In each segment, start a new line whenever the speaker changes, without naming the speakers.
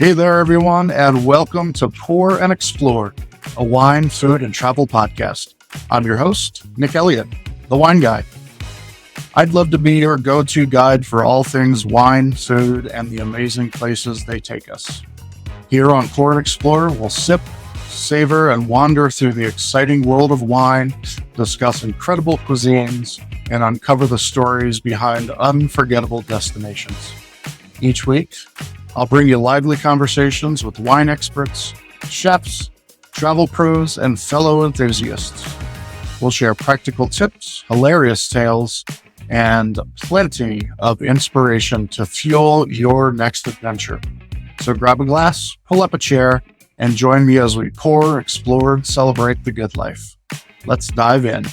Hey there, everyone, and welcome to Pour and Explore, a wine, food, and travel podcast. I'm your host, Nick Elliott, the wine guy. I'd love to be your go-to guide for all things wine, food, and the amazing places they take us. Here on Pour and Explore, we'll sip, savor, and wander through the exciting world of wine, discuss incredible cuisines, and uncover the stories behind unforgettable destinations. Each week, I'll bring you lively conversations with wine experts, chefs, travel pros, and fellow enthusiasts. We'll share practical tips, hilarious tales, and plenty of inspiration to fuel your next adventure. So grab a glass, pull up a chair, and join me as we pour, explore, and celebrate the good life. Let's dive in.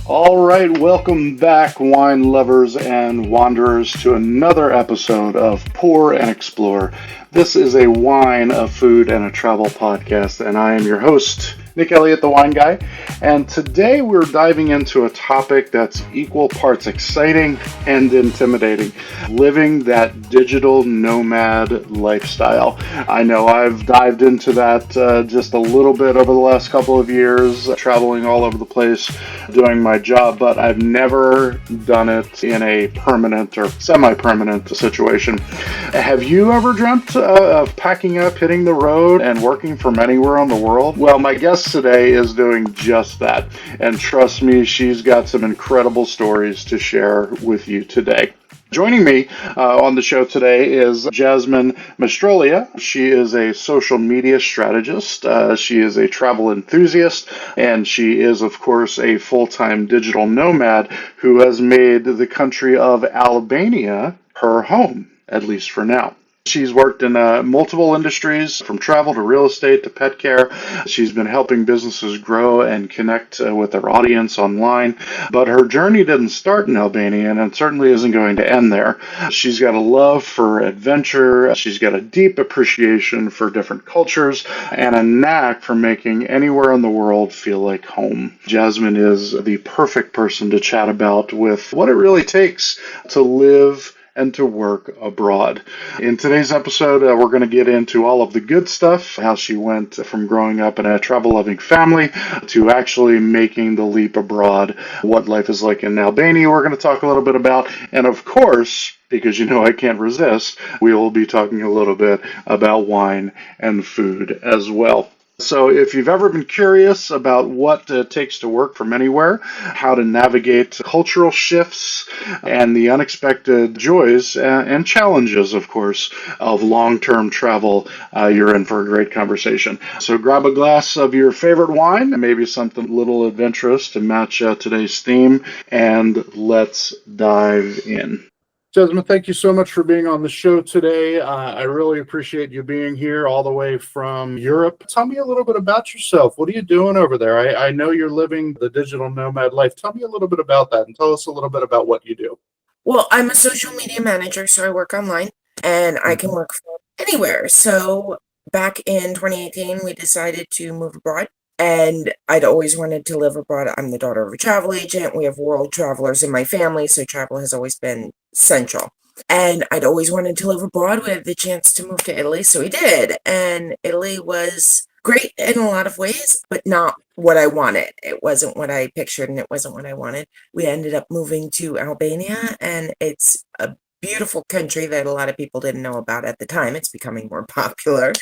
All right, welcome back, wine lovers and wanderers, to another episode of Pour and Explore. This is a wine, a food, and a travel podcast, and I am your host, Nick Elliott, the wine guy. And today we're diving into a topic that's equal parts exciting and intimidating: living that digital nomad lifestyle. I know I've dived into that just a little bit over the last couple of years, traveling all over the place, doing my job, but I've never done it in a permanent or semi-permanent situation. Have you ever dreamt of packing up, hitting the road, and working from anywhere on the world? Well, my guest today is doing just that, and trust me, she's got some incredible stories to share with you today. Joining me on the show today is Jasmine Mastrolia. She is a social media strategist. She is a travel enthusiast, and she is, of course, a full-time digital nomad who has made the country of Albania her home, at least for now. She's worked in multiple industries, from travel to real estate to pet care. She's been helping businesses grow and connect with their audience online. But her journey didn't start in Albania, and it certainly isn't going to end there. She's got a love for adventure. She's got a deep appreciation for different cultures and a knack for making anywhere in the world feel like home. Jasmine is the perfect person to chat about with what it really takes to live and to work abroad. In today's episode, we're going to get into all of the good stuff, how she went from growing up in a travel-loving family to actually making the leap abroad, what life is like in Albania we're going to talk a little bit about, and of course, because you know I can't resist, we will be talking a little bit about wine and food as well. So if you've ever been curious about what it takes to work from anywhere, how to navigate cultural shifts, and the unexpected joys and challenges, of course, of long-term travel, you're in for a great conversation. So grab a glass of your favorite wine, and maybe something a little adventurous to match today's theme, and let's dive in. Jasmine, thank you so much for being on the show today. I really appreciate you being here all the way from Europe. Tell me a little bit about yourself. What are you doing over there? I know you're living the digital nomad life. Tell me a little bit about that, and tell us a little bit about what you do.
Well, I'm a social media manager, so I work online, and I can work from anywhere. So back in 2018, we decided to move abroad, and I'd always wanted to live abroad. I'm the daughter of a travel agent. We have world travelers in my family, so travel has always been central. And I'd always wanted to live abroad. We had the chance to move to Italy, so we did. And Italy was great in a lot of ways, but not what I wanted. It wasn't what I pictured, and it wasn't what I wanted. We ended up moving to Albania, and it's a beautiful country that a lot of people didn't know about at the time. It's becoming more popular.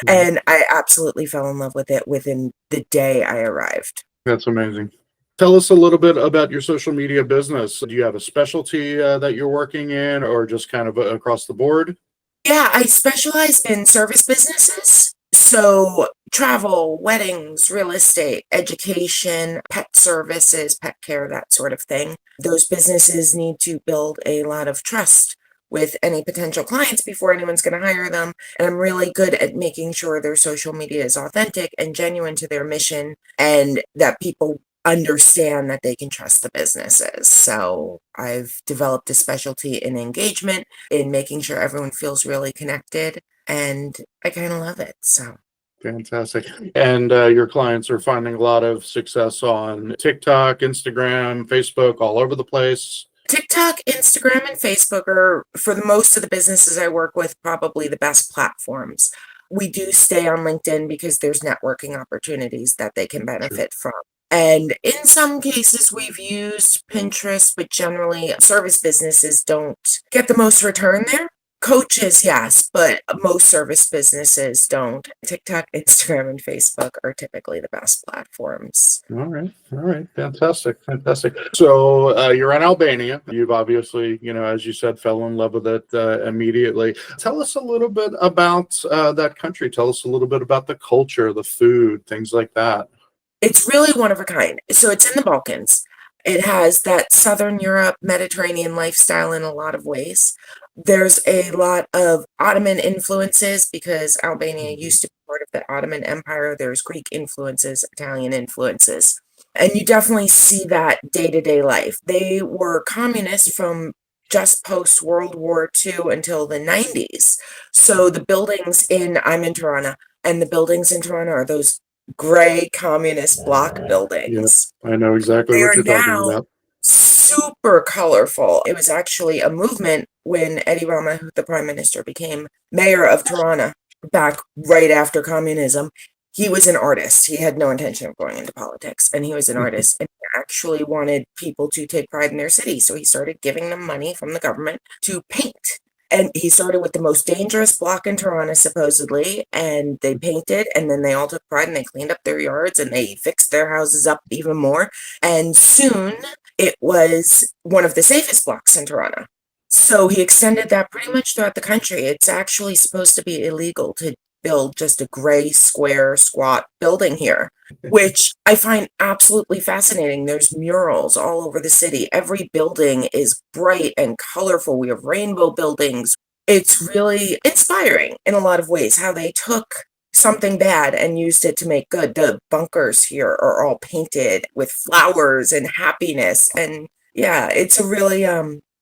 And I absolutely fell in love with it within the day I arrived.
That's amazing. Tell us a little bit about your social media business. Do you have a specialty that you're working in, or just kind of across the board?
Yeah, I specialize in service businesses. So travel, weddings, real estate, education, pet services, pet care, that sort of thing. Those businesses need to build a lot of trust with any potential clients before anyone's going to hire them. And I'm really good at making sure their social media is authentic and genuine to their mission, and that people understand that they can trust the businesses. So I've developed a specialty in engagement, in making sure everyone feels really connected, and I kind of love it. So
Fantastic. And your clients are finding a lot of success on TikTok, Instagram, Facebook, all over the place.
TikTok, Instagram, and Facebook are, for the most of the businesses I work with, probably the best platforms. We do stay on LinkedIn because there's networking opportunities that they can
Sure.
benefit from. And in some cases, we've used Pinterest, but generally, service businesses don't get the most return there. Coaches, yes, but most service businesses don't. TikTok, Instagram, and Facebook are typically the best platforms.
All right, fantastic, fantastic. So you're in Albania. You've obviously, as you said, fell in love with it immediately. Tell us a little bit about that country. Tell us a little bit about the culture, the food, things like that.
It's really one of a kind. So it's in the Balkans. It has that Southern Europe, Mediterranean lifestyle in a lot of ways. There's a lot of Ottoman influences because Albania
Mhm.
used to be part of the Ottoman Empire. There's Greek influences, Italian influences. And you definitely see that day-to-day life. They were communist from just post World War II until the 90s. So the buildings I'm in Tirana, and the buildings in Tirana are those gray communist block
Yeah,
buildings.
I know exactly
They
what
are
you're talking
now
about.
super colorful. It was actually a movement when Eddie Rama, the prime minister, became mayor of Tirana back right after communism. He was an artist. He had no intention of going into politics, and he was an artist, and he actually wanted people to take pride in their city. So he started giving them money from the government to paint. And he started with the most dangerous block in Tirana, supposedly, and they painted, and then they all took pride and they cleaned up their yards and they fixed their houses up even more. And soon it was one of the safest blocks in Tirana. So he extended that pretty much throughout the country. It's actually supposed to be illegal to build just a gray, square, squat building here, which I find absolutely fascinating. There's murals all over the city. Every building is bright and colorful. We have rainbow buildings. It's really inspiring in a lot of ways how they took something bad and used it to make good. The bunkers here are all painted with flowers and happiness. And yeah, it's a really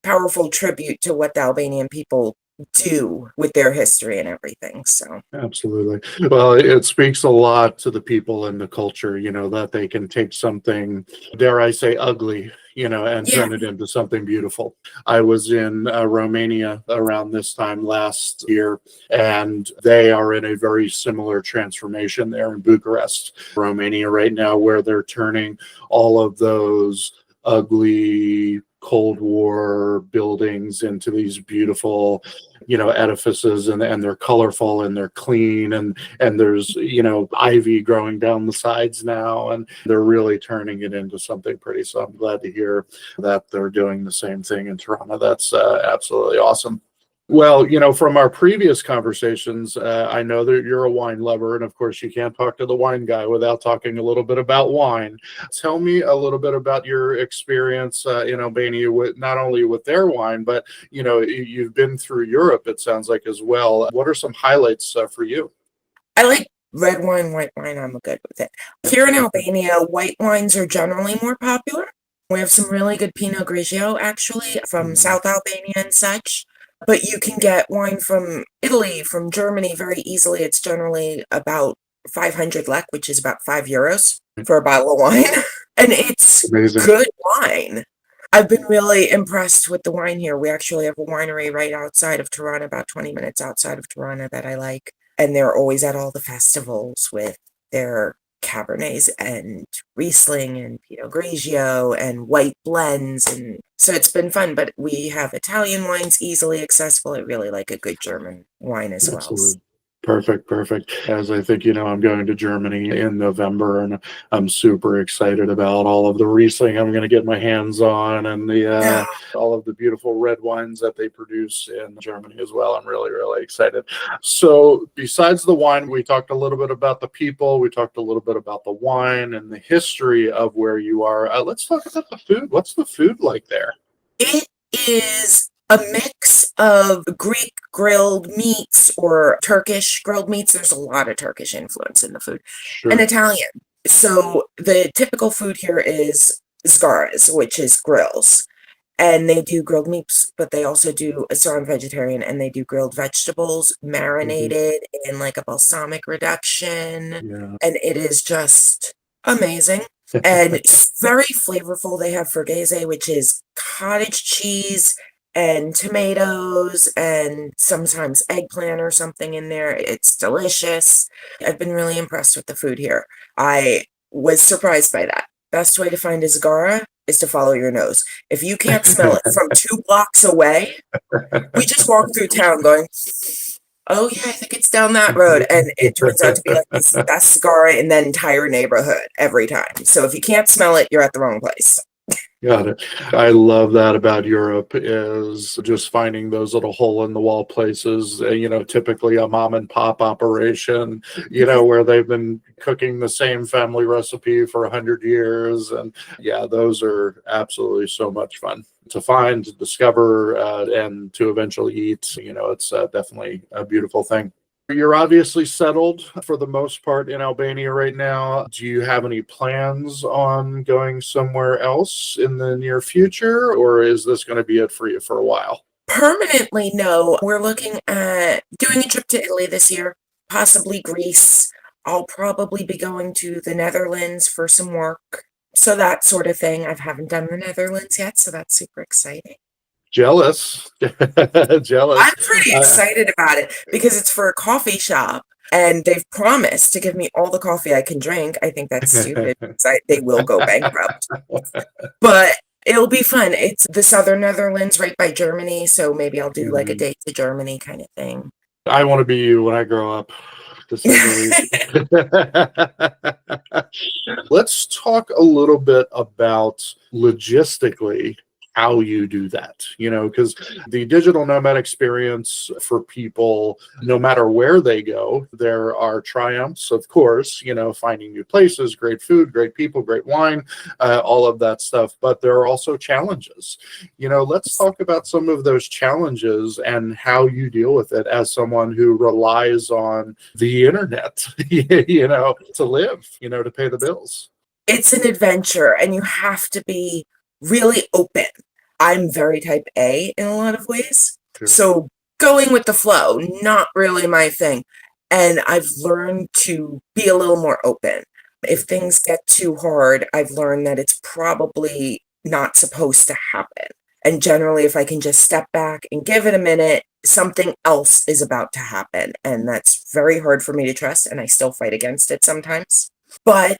powerful tribute to what the Albanian people do with their history and everything. So
Absolutely. Well, it speaks a lot to the people and the culture, that they can take something, dare I say, ugly, and
yeah,
turn it into something beautiful. I was in Romania around this time last year, and they are in a very similar transformation there in Bucharest, Romania, right now, where they're turning all of those ugly Cold War buildings into these beautiful edifices, and they're colorful and they're clean, and there's ivy growing down the sides now, and they're really turning it into something pretty. So I'm glad to hear that they're doing the same thing in Toronto. That's absolutely awesome. Well, from our previous conversations, I know that you're a wine lover, and of course, you can't talk to the wine guy without talking a little bit about wine. Tell me a little bit about your experience in Albania, with not only with their wine, but you've been through Europe. It sounds like as well. What are some highlights for you?
I like red wine, white wine. I'm good with it. Here in Albania, white wines are generally more popular. We have some really good Pinot Grigio, actually, from
Mhm.
South Albania and such. But you can get wine from Italy, from Germany very easily. It's generally about 500 lek, which is about €5 for a bottle of wine. And it's
Amazing.
good wine. I've been really impressed with the wine here. We actually have a winery right outside of Tirana, about 20 minutes outside of Tirana, that I like. And they're always at all the festivals with their Cabernets and Riesling and Pinot Grigio and white blends. And so it's been fun, but we have Italian wines easily accessible. I really like a good German wine as well.
Absolutely. Perfect, perfect. As I think I'm going to Germany in November, and I'm super excited about all of the Riesling I'm going to get my hands on, and the
Yeah.
all of the beautiful red wines that they produce in Germany as well. I'm really, really excited. So, besides the wine, we talked a little bit about the people. We talked a little bit about the wine and the history of where you are. Let's talk about the food. What's the food like there?
It is a mix of Greek grilled meats or Turkish grilled meats. There's a lot of Turkish influence in the food, and
Sure.
Italian. So the typical food here is zgaras, which is grills. And they do grilled meats, but they also do, so I'm vegetarian, and they do grilled vegetables
Mhm.
marinated in like a balsamic reduction.
Yeah.
And it is just amazing. and it's very flavorful. They have fergese, which is cottage cheese and tomatoes and sometimes eggplant or something in there. It's delicious. I've been really impressed with the food here. I was surprised by that. Best way to find a Zagara is to follow your nose. If you can't smell it from 2 blocks away, we just walk through town going, oh yeah, I think it's down that road. And it turns out to be like the best cigar in that entire neighborhood every time. So if you can't smell it, you're at the wrong place.
Got it. I love that about Europe is just finding those little hole in the wall places, typically a mom and pop operation, where they've been cooking the same family recipe for 100 years. And yeah, those are absolutely so much fun to find, to discover, and to eventually eat. It's definitely a beautiful thing. You're obviously settled for the most part in Albania right now. Do you have any plans on going somewhere else in the near future, or is this going to be it for you for a while?
Permanently, no. We're looking at doing a trip to Italy this year, possibly Greece. I'll probably be going to the Netherlands for some work. So that sort of thing. I haven't done the Netherlands yet, so that's super exciting.
Jealous. Jealous.
I'm pretty excited about it because it's for a coffee shop and they've promised to give me all the coffee I can drink. I think that's stupid because they will go bankrupt. But it'll be fun. It's the southern Netherlands right by Germany, so maybe I'll do like a day to Germany kind of thing.
I want to be you when I grow up, to say the least. Let's talk a little bit about logistically how you do that, because the digital nomad experience for people, no matter where they go, there are triumphs, of course, finding new places, great food, great people, great wine, all of that stuff. But there are also challenges. Let's talk about some of those challenges and how you deal with it as someone who relies on the internet, to live, to pay the bills.
It's an adventure and you have to be really open. I'm very type A in a lot of ways.
Sure.
So going with the flow, not really my thing. And I've learned to be a little more open. If things get too hard, I've learned that it's probably not supposed to happen. And generally, if I can just step back and give it a minute, something else is about to happen. And that's very hard for me to trust. And I still fight against it sometimes. But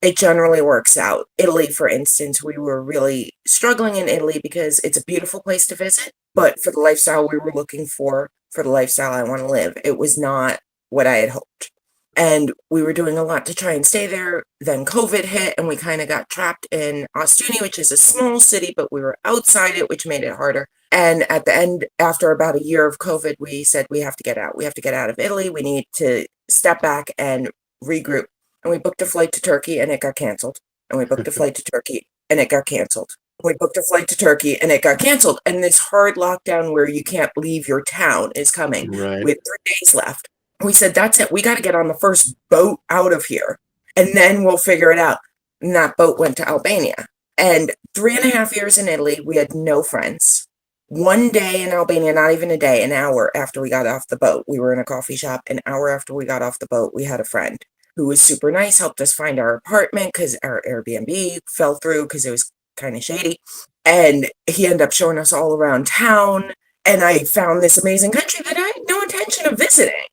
it generally works out. Italy, for instance, we were really struggling in Italy because it's a beautiful place to visit, but for the lifestyle we were looking for the lifestyle I want to live, it was not what I had hoped. And we were doing a lot to try and stay there. Then COVID hit and we kind of got trapped in Ostuni, which is a small city, but we were outside it, which made it harder. And at the end, after about a year of COVID, we said, we have to get out. We have to get out of Italy. We need to step back and regroup. And we booked a flight to Turkey and it got canceled. And we booked a flight to Turkey and it got canceled. We booked a flight to Turkey and it got canceled. And this hard lockdown where you can't leave your town is coming.
Right.
We had 3 days left. We said, that's it. We got to get on the first boat out of here. And then we'll figure it out. And that boat went to Albania. And 3.5 years in Italy, we had no friends. One day in Albania, not even a day, an hour after we got off the boat, we were in a coffee shop. An hour after we got off the boat, we had a friend who was super nice, helped us find our apartment because our Airbnb fell through because it was kind of shady. And he ended up showing us all around town. And I found this amazing country that I had no intention of visiting.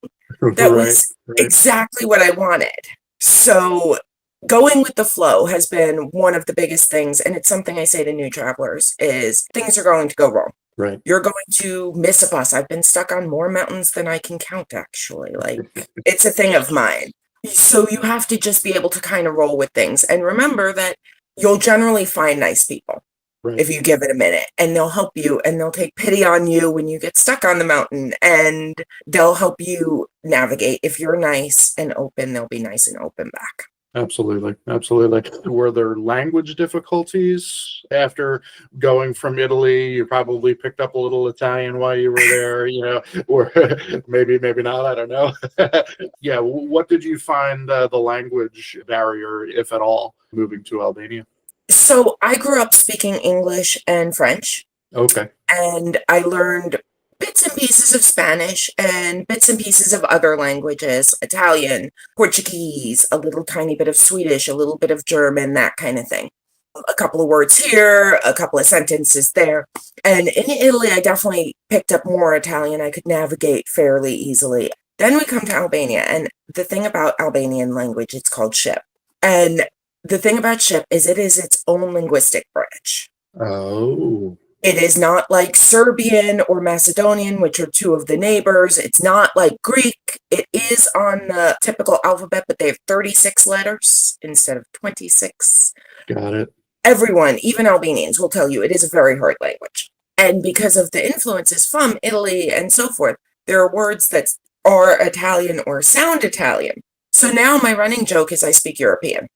That was exactly what I wanted. So going with the flow has been one of the biggest things. And it's something I say to new travelers is things are going to go wrong.
Right.
You're going to miss a bus. I've been stuck on more mountains than I can count, actually. Like, it's a thing of mine. So you have to just be able to kind of roll with things and remember that you'll generally find nice people if you give it a minute, and they'll help you and they'll take pity on you when you get stuck on the mountain and they'll help you navigate. If you're nice and open, they'll be nice and open back.
Absolutely. Absolutely. Were there language difficulties after going from Italy? You probably picked up a little Italian while you were there, or maybe not. I don't know. Yeah. What did you find the language barrier, if at all, moving to Albania?
So I grew up speaking English and French.
Okay.
And I learned bits and pieces of Spanish and bits and pieces of other languages, Italian, Portuguese, a little tiny bit of Swedish, a little bit of German, that kind of thing. A couple of words here, a couple of sentences there. And in Italy, I definitely picked up more Italian. I could navigate fairly easily. Then we come to Albania, and the thing about Albanian language, it's called Ship. And the thing about Ship is it is its own linguistic branch.
Oh.
It is not like Serbian or Macedonian, which are two of the neighbors. It's not like Greek. It is on the typical alphabet, but they have 36 letters instead of 26.
Got it.
Everyone, even Albanians, will tell you it is a very hard language. And because of the influences from Italy and so forth, there are words that are Italian or sound Italian. So now my running joke is I speak European.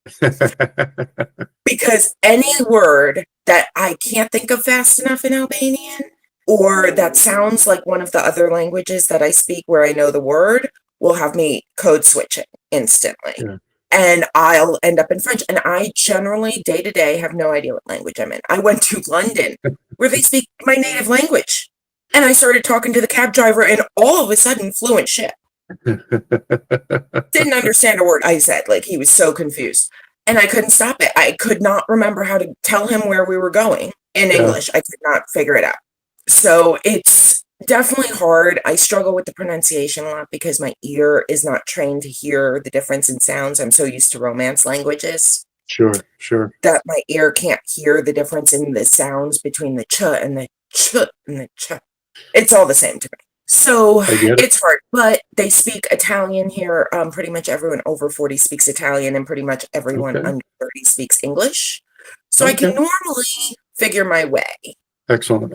Because any word that I can't think of fast enough in Albanian, or that sounds like one of the other languages that I speak where I know the word, will have me code switching instantly.
Yeah.
And I'll end up in French. And I generally, day to day, have no idea what language I'm in. I went to London where they speak my native language. And I started talking to the cab driver, and all of a sudden, fluent Ship. Didn't understand a word I said. Like, he was so confused. And I couldn't stop it. I could not remember how to tell him where we were going in English. I could not figure it out. So it's definitely hard. I struggle with the pronunciation a lot because my ear is not trained to hear the difference in sounds. I'm so used to Romance languages.
Sure.
That my ear can't hear the difference in the sounds between the ch and the ch and the ch. It's all the same to me. So it's hard, but they speak Italian here. Pretty much everyone over 40 speaks Italian, and pretty much everyone under 30 speaks English. So I can normally figure my way.
Excellent.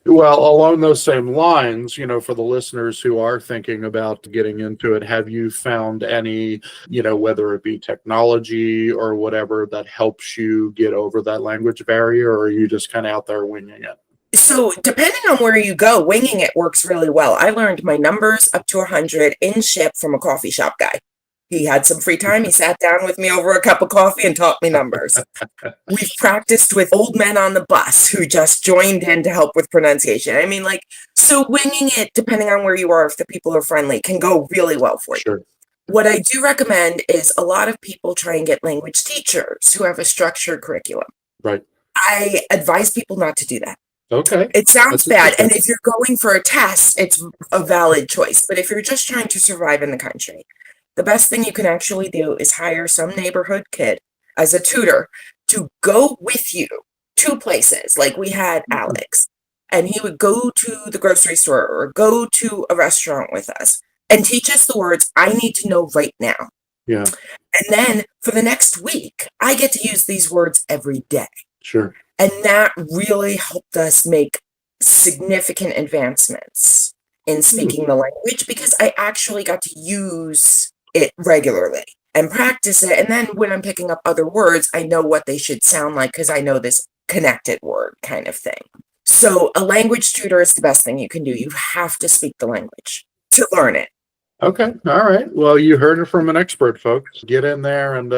Well, along those same lines, for the listeners who are thinking about getting into it, have you found any, whether it be technology or whatever, that helps you get over that language barrier, or are you just kind of out there winging it?
So depending on where you go, winging it works really well. I learned my numbers up to 100 in Ship from a coffee shop guy. He had some free time. He sat down with me over a cup of coffee and taught me numbers. We've practiced with old men on the bus who just joined in to help with pronunciation. I mean, so winging it, depending on where you are, if the people are friendly, can go really well for you. What I do recommend is a lot of people try and get language teachers who have a structured curriculum.
Right.
I advise people not to do that.
Okay.
It sounds bad. And if you're going for a test, it's a valid choice. But if you're just trying to survive in the country, the best thing you can actually do is hire some neighborhood kid as a tutor to go with you to places. Like we had Alex, and he would go to the grocery store or go to a restaurant with us and teach us the words I need to know right now.
Yeah.
And then for the next week, I get to use these words every day.
Sure.
And that really helped us make significant advancements in speaking the language because I actually got to use it regularly and practice it. And then when I'm picking up other words, I know what they should sound like because I know this connected word kind of thing. So a language tutor is the best thing you can do. You have to speak the language to learn it.
Okay. All right. Well, you heard it from an expert, folks. Get in there and,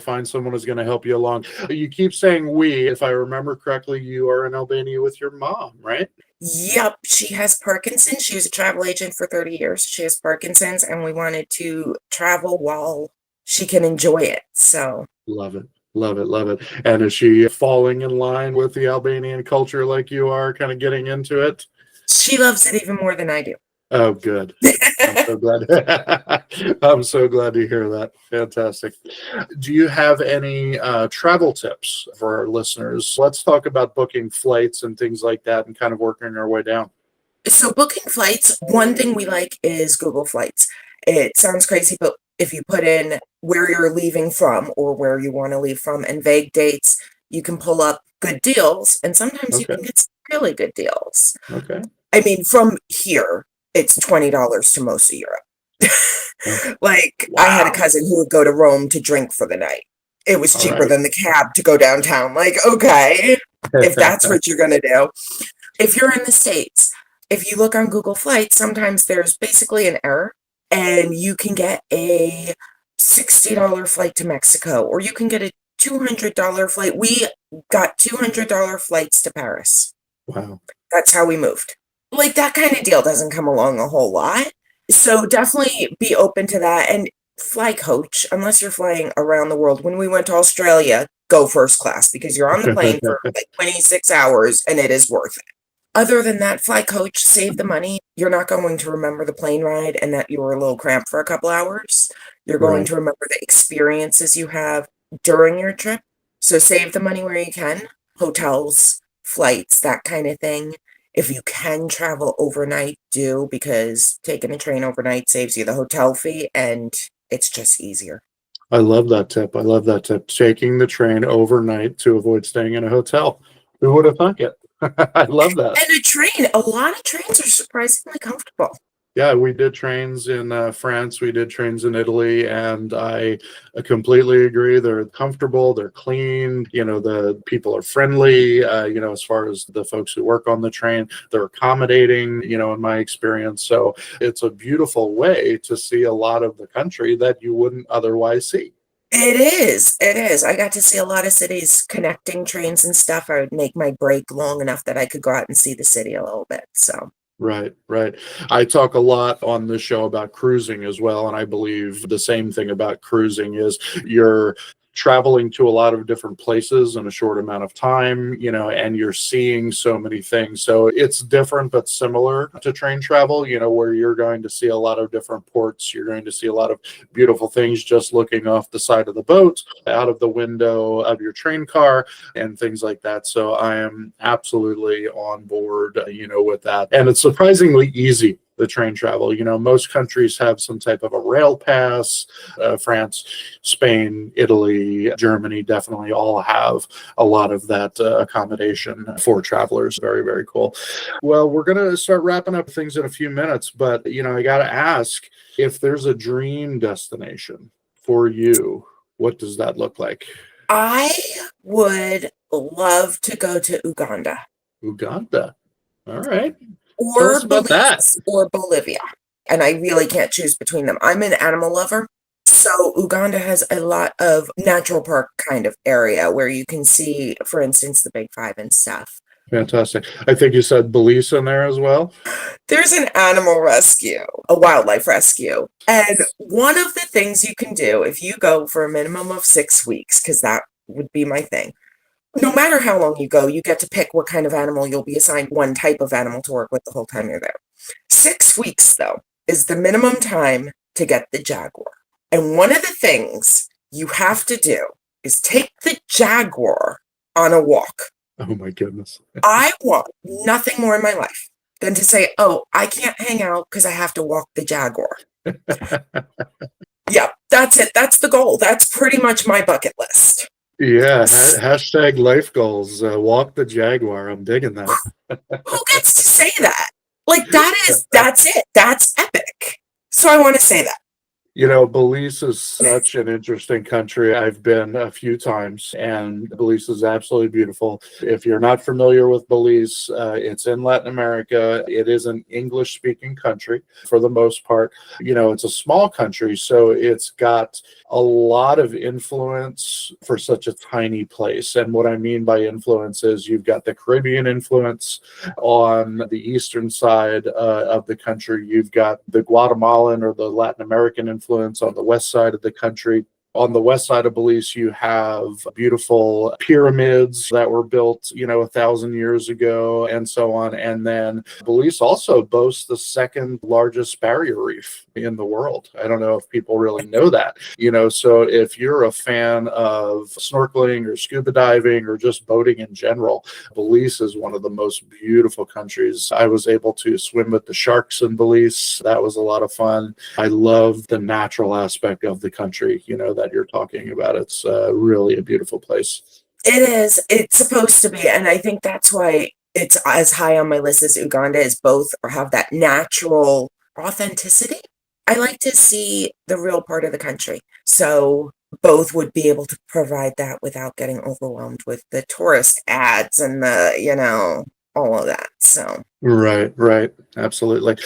find someone who's going to help you along. You keep saying we. If I remember correctly, you are in Albania with your mom, right?
Yep. She has Parkinson's. She was a travel agent for 30 years. She has Parkinson's, and we wanted to travel while she can enjoy it. So
love it. And is she falling in line with the Albanian culture like you are, kind of getting into it?
She loves it even more than I do.
Oh, good. I'm so glad. I'm so glad to hear that. Fantastic. Do you have any travel tips for our listeners? Let's talk about booking flights and things like that and kind of working our way down.
So booking flights, one thing we like is Google Flights. It sounds crazy, but if you put in where you're leaving from or where you want to leave from and vague dates, you can pull up good deals. And sometimes you can get some really good deals.
Okay.
I mean, from here, it's $20 to most of Europe. I had a cousin who would go to Rome to drink for the night. It was cheaper than the cab to go downtown. Okay, if that's what you're going to do. If you're in the States, if you look on Google Flights, sometimes there's basically an error and you can get a $60 flight to Mexico, or you can get a $200 flight. We got $200 flights to Paris.
Wow.
That's how we moved. like that kind of deal doesn't come along a whole lot. So definitely be open to that and fly coach unless you're flying around the world. When we went to Australia, go first class because you're on the plane for like 26 hours and it is worth it. Other than that, fly coach, save the money. You're not going to remember the plane ride and that you were a little cramped for a couple hours. You're going
Right.
to remember the experiences you have during your trip. So save the money where you can. Hotels, flights, that kind of thing. If you can travel overnight, do, because taking a train overnight saves you the hotel fee and it's just easier.
I love that tip. I love that tip. Taking the train overnight to avoid staying in a hotel. Who would have thunk it? I love that.
And a train, a lot of trains are surprisingly comfortable.
Yeah, we did trains in France, we did trains in Italy, and I completely agree. They're comfortable, they're clean, the people are friendly, as far as the folks who work on the train, they're accommodating, in my experience. So it's a beautiful way to see a lot of the country that you wouldn't otherwise see.
It is. It is. I got to see a lot of cities connecting trains and stuff. I would make my break long enough that I could go out and see the city a little bit. So,
Right, right. I talk a lot on this show about cruising as well, and I believe the same thing about cruising is you're traveling to a lot of different places in a short amount of time, and you're seeing so many things. So it's different but similar to train travel, where you're going to see a lot of different ports, you're going to see a lot of beautiful things just looking off the side of the boat, out of the window of your train car, and things like that. So I am absolutely on board, with that. And it's surprisingly easy, the train travel. Most countries have some type of a rail pass. France, Spain, Italy, Germany definitely all have a lot of that accommodation for travelers. Very, very cool. Well, we're going to start wrapping up things in a few minutes, but, I got to ask, if there's a dream destination for you, what does that look like?
I would love to go to Uganda
Uganda. All right. Tell us
or
about that.
Belize or Bolivia. And I really can't choose between them. I'm an animal lover. So Uganda has a lot of natural park kind of area where you can see, for instance, the Big Five and stuff.
Fantastic. I think you said Belize in there as well.
There's an animal rescue, a wildlife rescue. And one of the things you can do if you go for a minimum of 6 weeks, because that would be my thing, no matter how long you go, you get to pick what kind of animal you'll be assigned one type of animal to work with the whole time you're there. 6 weeks, though, is the minimum time to get the jaguar. And one of the things you have to do is take the jaguar on a walk.
Oh my goodness.
I want nothing more in my life than to say, oh, I can't hang out because I have to walk the jaguar. Yeah, that's it. That's the goal. That's pretty much my bucket list.
Yeah, hashtag life goals. Walk the Jaguar. I'm digging that.
Who gets to say that? Like, that's it. That's epic. So I want to say that.
Belize is such an interesting country. I've been a few times, and Belize is absolutely beautiful. If you're not familiar with Belize, it's in Latin America. It is an English-speaking country for the most part. It's a small country, so it's got a lot of influence for such a tiny place. And what I mean by influence is you've got the Caribbean influence on the eastern side of the country. You've got the Guatemalan or the Latin American influence on the west side of the country. On the west side of Belize, you have beautiful pyramids that were built, 1,000 years ago, and so on. And then Belize also boasts the second largest barrier reef in the world. I don't know if people really know that. So if you're a fan of snorkeling or scuba diving or just boating in general, Belize is one of the most beautiful countries. I was able to swim with the sharks in Belize. That was a lot of fun. I love the natural aspect of the country, that you're talking about. It's really a beautiful place.
It is. It's supposed to be. And I think that's why it's as high on my list as Uganda is both or have that natural authenticity. I like to see the real part of the country. So both would be able to provide that without getting overwhelmed with the tourist ads and all of that. So
Right, right. Absolutely.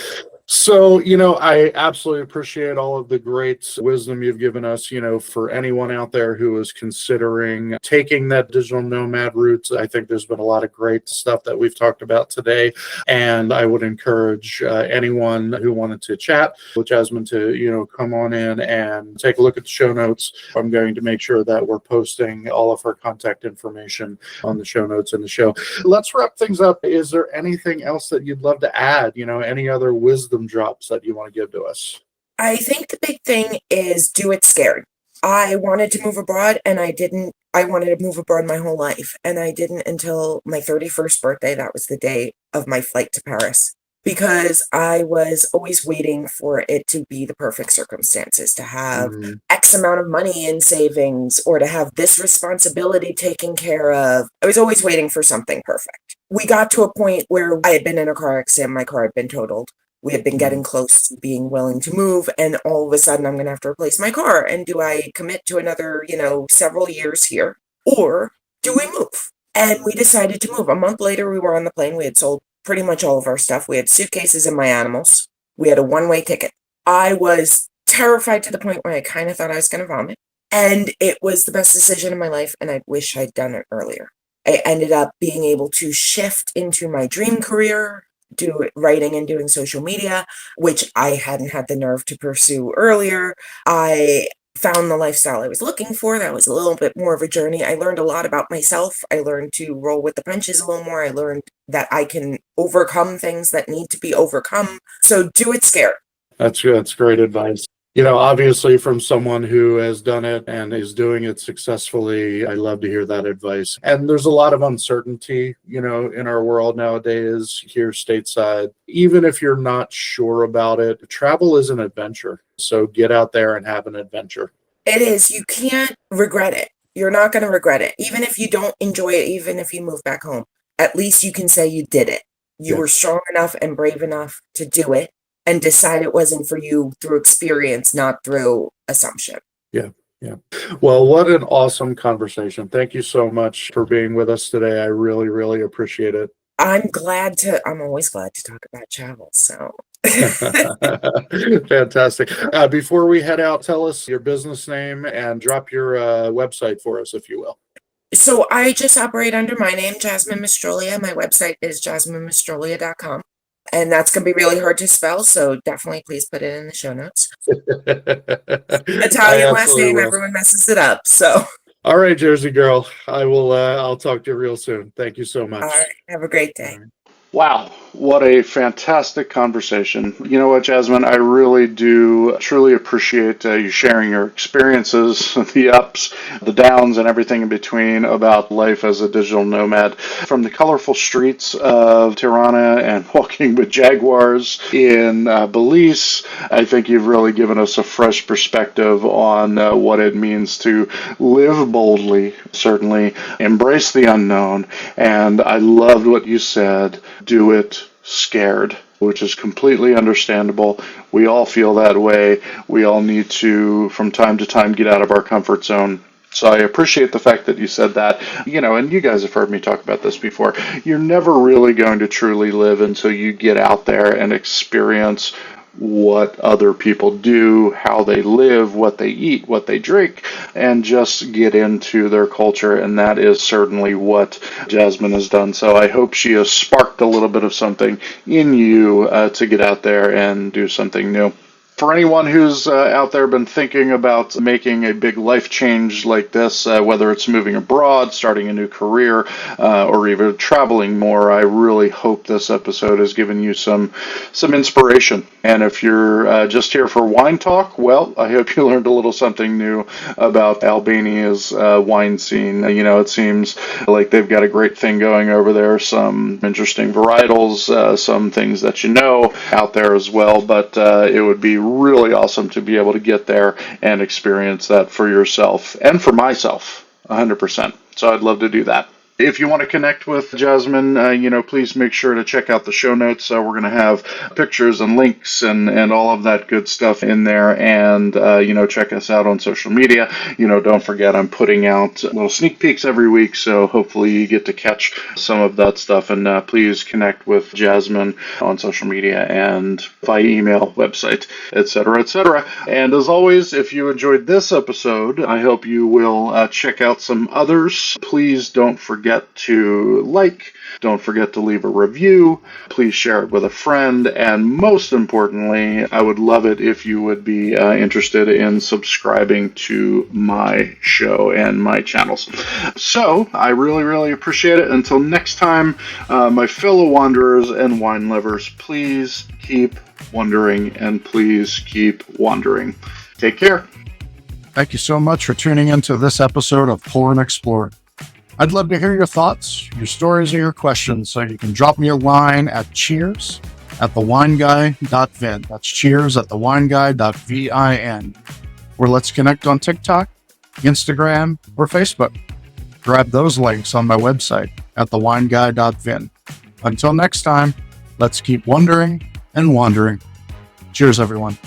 So, I absolutely appreciate all of the great wisdom you've given us. For anyone out there who is considering taking that digital nomad route, I think there's been a lot of great stuff that we've talked about today. And I would encourage anyone who wanted to chat with Jasmine to, come on in and take a look at the show notes. I'm going to make sure that we're posting all of her contact information on the show notes in the show. Let's wrap things up. Is there anything else that you'd love to add? Any other wisdom drops that you want to give to us?
I think the big thing is do it scared. I wanted to move abroad and I didn't. I wanted to move abroad my whole life and I didn't until my 31st birthday. That was the day of my flight to Paris because I was always waiting for it to be the perfect circumstances, to have X amount of money in savings or to have this responsibility taken care of. I was always waiting for something perfect. We got to a point where I had been in a car accident. My car had been totaled. We had been getting close to being willing to move, and all of a sudden I'm going to have to replace my car. And do I commit to another, several years here, or do we move? And we decided to move. A month later, we were on the plane. We had sold pretty much all of our stuff. We had suitcases and my animals. We had a one-way ticket. I was terrified to the point where I kind of thought I was going to vomit. And it was the best decision of my life, and I wish I'd done it earlier. I ended up being able to shift into my dream career, do writing and doing social media, which I hadn't had the nerve to pursue earlier. I found the lifestyle I was looking for. That was a little bit more of a journey. I learned a lot about myself. I learned to roll with the punches a little more. I learned that I can overcome things that need to be overcome. So do it scared.
That's good. That's great advice. Obviously from someone who has done it and is doing it successfully, I love to hear that advice. And there's a lot of uncertainty, in our world nowadays here stateside. Even if you're not sure about it, travel is an adventure. So get out there and have an adventure.
It is. You can't regret it. You're not going to regret it. Even if you don't enjoy it, even if you move back home, at least you can say you did it. You were strong enough and brave enough to do it and decide it wasn't for you through experience, not through assumption.
Yeah. Well, what an awesome conversation. Thank you so much for being with us today. I really, really appreciate it.
I'm always glad to talk about travel. So
fantastic. Before we head out, tell us your business name and drop your website for us, if you will.
So I just operate under my name, Jasmine Mastrolia. My website is jasminemastrolia.com. And that's going to be really hard to spell, so definitely please put it in the show notes. Italian last name, everyone messes it up, so.
All right, Jersey girl. I'll talk to you real soon. Thank you so much.
All right, have a great day.
Wow, what a fantastic conversation. You know what, Jasmine, I really do truly appreciate you sharing your experiences, the ups, the downs, and everything in between about life as a digital nomad. From the colorful streets of Tirana and walking with jaguars in Belize, I think you've really given us a fresh perspective on what it means to live boldly, certainly embrace the unknown, and I loved what you said. Do it scared, which is completely understandable. We all feel that way. We all need to, from time to time, get out of our comfort zone. So I appreciate the fact that you said that, and you guys have heard me talk about this before. You're never really going to truly live until you get out there and experience what other people do, how they live, what they eat, what they drink, and just get into their culture. And that is certainly what Jasmine has done. So I hope she has sparked a little bit of something in you to get out there and do something new. For anyone who's out there been thinking about making a big life change like this, whether it's moving abroad, starting a new career, or even traveling more, I really hope this episode has given you some inspiration. And if you're just here for wine talk, well, I hope you learned a little something new about Albania's wine scene. It seems like they've got a great thing going over there, some interesting varietals, some things that out there as well, but it would be really awesome to be able to get there and experience that for yourself and for myself 100%. So I'd love to do that. If you want to connect with Jasmine, please make sure to check out the show notes. We're going to have pictures and links and all of that good stuff in there. And, check us out on social media. Don't forget I'm putting out little sneak peeks every week. So hopefully you get to catch some of that stuff. And please connect with Jasmine on social media and via email, website, etc., etc. And as always, if you enjoyed this episode, I hope you will check out some others. Please don't forget to don't forget to leave a review, please share it with a friend, and most importantly, I would love it if you would be interested in subscribing to my show and my channels. So, I really, really appreciate it. Until next time, my fellow wanderers and wine lovers, please keep wondering and please keep wandering. Take care.
Thank you so much for tuning into this episode of Pour and Explore. I'd love to hear your thoughts, your stories, or your questions, so you can drop me a line at cheers@thewineguy.vin. That's cheers@thewineguy.vin. Or let's connect on TikTok, Instagram, or Facebook. Grab those links on my website at thewineguy.vin. Until next time, let's keep wondering and wandering. Cheers, everyone.